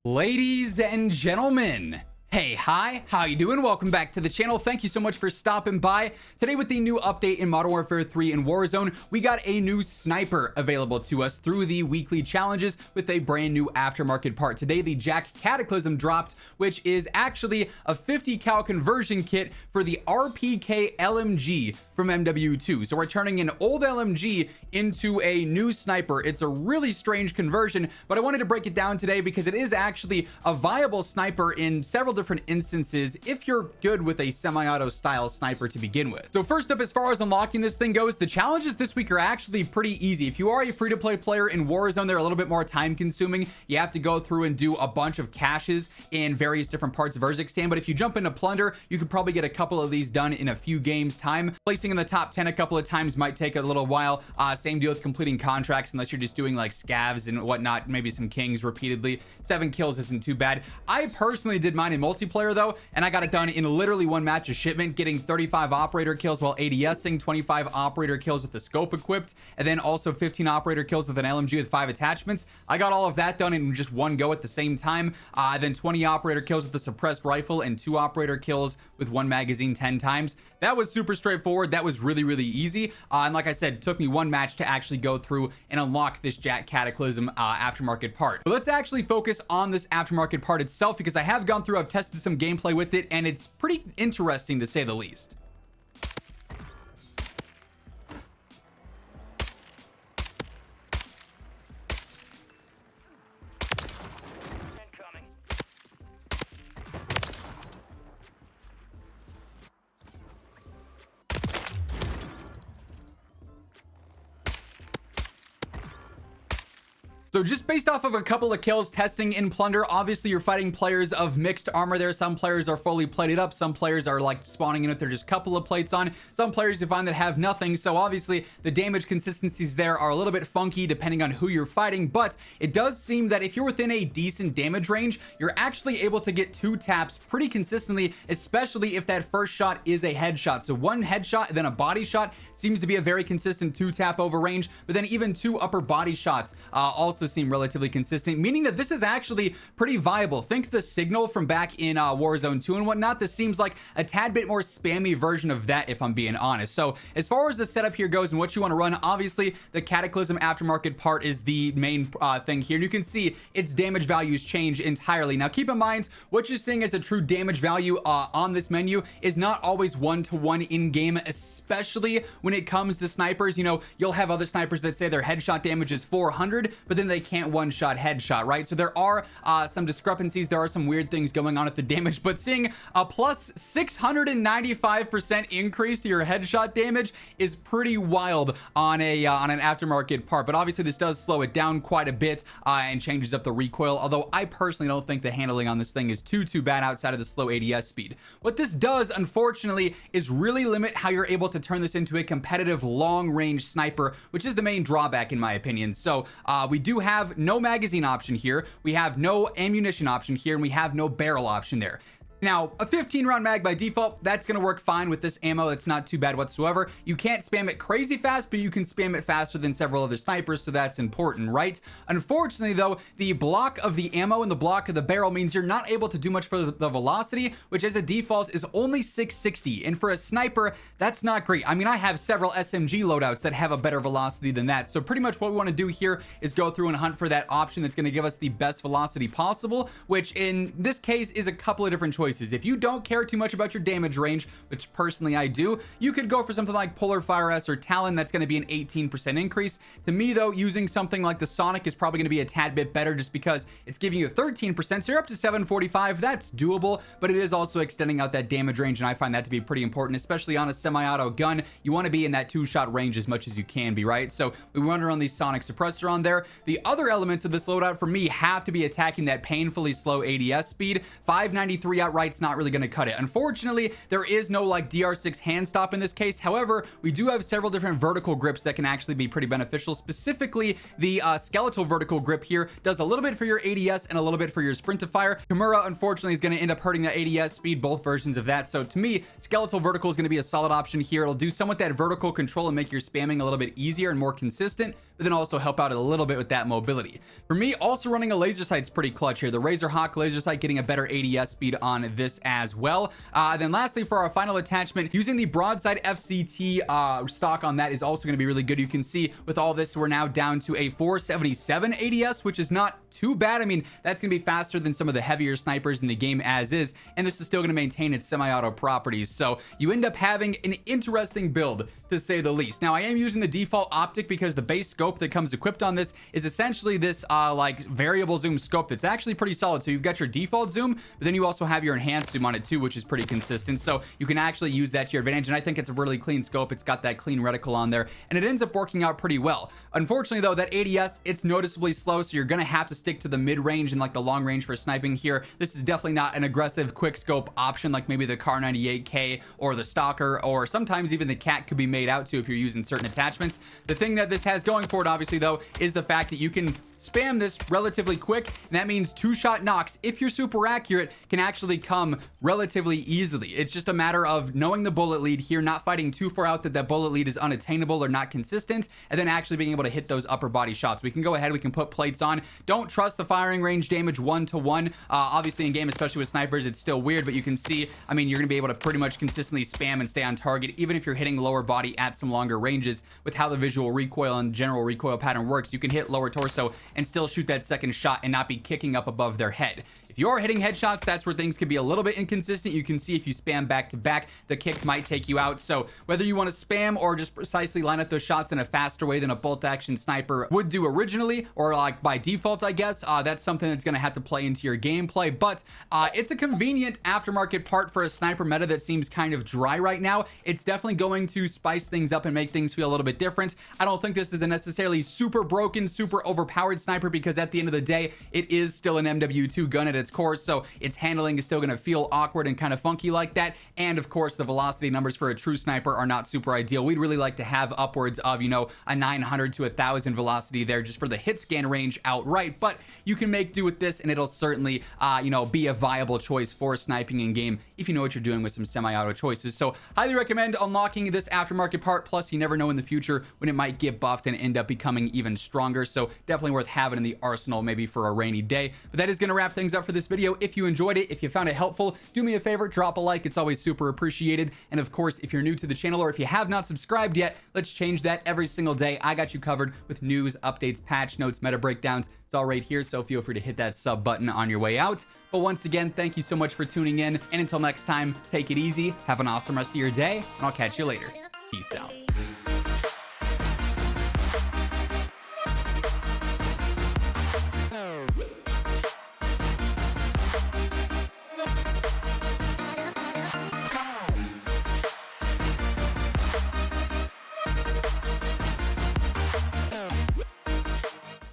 Ladies and gentlemen, hey, hi, how you doing? Welcome back to the channel. Thank you so much for stopping by. Today with the new update in Modern Warfare 3 and Warzone, we got a new sniper available to us through the weekly challenges with a brand new aftermarket part. Today, the JAK Cataclysm dropped, which is actually a 50 cal conversion kit for the RPK LMG from MW2. So we're turning an old LMG into a new sniper. It's a really strange conversion, but I wanted to break it down today because it is actually a viable sniper in several different instances if you're good with a semi-auto style sniper to begin with. So first up, as far as unlocking this thing goes, the challenges this week are actually pretty easy. If you are a free-to-play player in Warzone, they're a little bit more time consuming. You have to go through and do a bunch of caches in various different parts of Urzikstan, but if you jump into Plunder, you could probably get a couple of these done in a few games time. Placing in the top 10 a couple of times might take a little while. Same deal with completing contracts, unless you're just doing like scavs and whatnot, maybe some kings repeatedly. 7 kills isn't too bad. I personally did mine in multiplayer though, and I got it done in literally one match of shipment, getting 35 operator kills while ADSing, 25 operator kills with the scope equipped, and then also 15 operator kills with an LMG with 5 attachments. I got all of that done in just one go at the same time. Then 20 operator kills with the suppressed rifle and 2 operator kills with 1 magazine 10 times. That was super straightforward. That was really easy. And like I said, it took me one match to actually go through and unlock this JAK Cataclysm aftermarket part. But let's actually focus on this aftermarket part itself, because I have gone through, I've tested some gameplay with it, and it's pretty interesting to say the least. So just based off of a couple of kills testing in Plunder, obviously you're fighting players of mixed armor there. Some players are fully plated up. Some players are like spawning in with their just a couple of plates on. Some players you find that have nothing. So obviously the damage consistencies there are a little bit funky depending on who you're fighting. But it does seem that if you're within a decent damage range, you're actually able to get 2 taps pretty consistently, especially if that first shot is a headshot. So 1 headshot and then a body shot seems to be a very consistent 2 tap over range. But then even 2 upper body shots also seem relatively consistent, meaning that this is actually pretty viable. Think the signal from back in Warzone 2 and whatnot. This seems like a tad bit more spammy version of that, if I'm being honest. So as far as the setup here goes and what you want to run, obviously the Cataclysm aftermarket part is the main thing here, and you can see its damage values change entirely. Now keep in mind, what you're seeing as a true damage value on this menu is not always one-to-one in game, especially when it comes to snipers. You know, you'll have other snipers that say their headshot damage is 400, but then they can't one-shot headshot, right? So there are some discrepancies. There are some weird things going on with the damage, but seeing a plus 695% increase to your headshot damage is pretty wild on a on an aftermarket part. But obviously this does slow it down quite a bit and changes up the recoil, although I personally don't think the handling on this thing is too bad outside of the slow ADS speed. What this does, unfortunately, is really limit how you're able to turn this into a competitive long-range sniper, which is the main drawback in my opinion. So we do have no magazine option here, we have no ammunition option here, and we have no barrel option there. Now, a 15 round mag by default, that's going to work fine with this ammo. It's not too bad whatsoever. You can't spam it crazy fast, but you can spam it faster than several other snipers, so that's important, right? Unfortunately, though, the block of the ammo and the block of the barrel means you're not able to do much for the velocity, which as a default is only 660. And for a sniper, that's not great. I mean, I have several SMG loadouts that have a better velocity than that. So pretty much what we want to do here is go through and hunt for that option that's going to give us the best velocity possible, which in this case is a couple of different choices. If you don't care too much about your damage range, which personally I do, you could go for something like Polar Fire S or Talon. That's going to be an 18% increase. To me though, using something like the Sonic is probably going to be a tad bit better, just because it's giving you 13%, so you're up to 745. That's doable, but it is also extending out that damage range, and I find that to be pretty important, especially on a semi-auto gun. You want to be in that 2-shot range as much as you can be, right? So we want to run the Sonic suppressor on there. The other elements of this loadout for me have to be attacking that painfully slow ADS speed. 593 outright's not really going to cut it. Unfortunately, there is no like DR6 hand stop in this case. However, we do have several different vertical grips that can actually be pretty beneficial. Specifically, the skeletal vertical grip here does a little bit for your ADS and a little bit for your sprint to fire. Kimura, unfortunately, is going to end up hurting the ADS speed, both versions of that. So to me, skeletal vertical is going to be a solid option here. It'll do somewhat that vertical control and make your spamming a little bit easier and more consistent. but then also help out a little bit with that mobility. For me, also running a laser sight's pretty clutch here. The Razor Hawk laser sight getting a better ADS speed on this as well. Then lastly, for our final attachment, using the broadside FCT stock on that is also going to be really good. You can see with all this, we're now down to a 477 ADS, which is not too bad. I mean, that's going to be faster than some of the heavier snipers in the game as is, and this is still going to maintain its semi-auto properties. So you end up having an interesting build, to say the least. Now, I am using the default optic because the base scope that comes equipped on this is essentially this like variable zoom scope that's actually pretty solid. So you've got your default zoom, but then you also have your enhanced zoom on it too, which is pretty consistent. So you can actually use that to your advantage, and I think it's a really clean scope. It's got that clean reticle on there, and it ends up working out pretty well. Unfortunately though, that ADS, it's noticeably slow, so you're gonna have to stick to the mid-range and like the long range for sniping here. This is definitely not an aggressive quick scope option like maybe the Car 98K or the Stalker, or sometimes even the Cat could be made out to if you're using certain attachments. The thing that this has going for it, obviously though, is the fact that you can spam this relatively quick, and that means 2-shot knocks, if you're super accurate, can actually come relatively easily. It's just a matter of knowing the bullet lead here, not fighting too far out that that bullet lead is unattainable or not consistent, and then actually being able to hit those upper body shots. We can go ahead, we can put plates on. Don't trust the firing range damage 1-to-1. Obviously in game, especially with snipers, it's still weird, but you can see, I mean, you're gonna be able to pretty much consistently spam and stay on target, even if you're hitting lower body at some longer ranges. With how the visual recoil and general recoil pattern works, you can hit lower torso and still shoot that second shot and not be kicking up above their head. If you're hitting headshots, that's where things can be a little bit inconsistent. You can see if you spam back to back, the kick might take you out. So whether you want to spam or just precisely line up those shots in a faster way than a bolt action sniper would do originally, or like by default, I guess, that's something that's going to have to play into your gameplay. But it's a convenient aftermarket part for a sniper meta that seems kind of dry right now. It's definitely going to spice things up and make things feel a little bit different. I don't think this is a necessarily super broken, super overpowered sniper, because at the end of the day, it is still an MW2 gun at its core, so its handling is still going to feel awkward and kind of funky like that. And of course, the velocity numbers for a true sniper are not super ideal. We'd really like to have upwards of, you know, a 900 to 1,000 velocity there just for the hit scan range outright, but you can make do with this, and it'll certainly you know, be a viable choice for sniping in game if you know what you're doing with some semi-auto choices. So highly recommend unlocking this aftermarket part. Plus, you never know in the future when it might get buffed and end up becoming even stronger, so definitely worth having in the arsenal maybe for a rainy day. But that is going to wrap things up for this video. If you enjoyed it, if you found it helpful, do me a favor, drop a like. It's always super appreciated. And of course, if you're new to the channel or if you have not subscribed yet, let's change that every single day. I got you covered with news, updates, patch notes, meta breakdowns. It's all right here, so feel free to hit that sub button on your way out. But once again, thank you so much for tuning in, and until next time, take it easy, have an awesome rest of your day, and I'll catch you later. Peace out.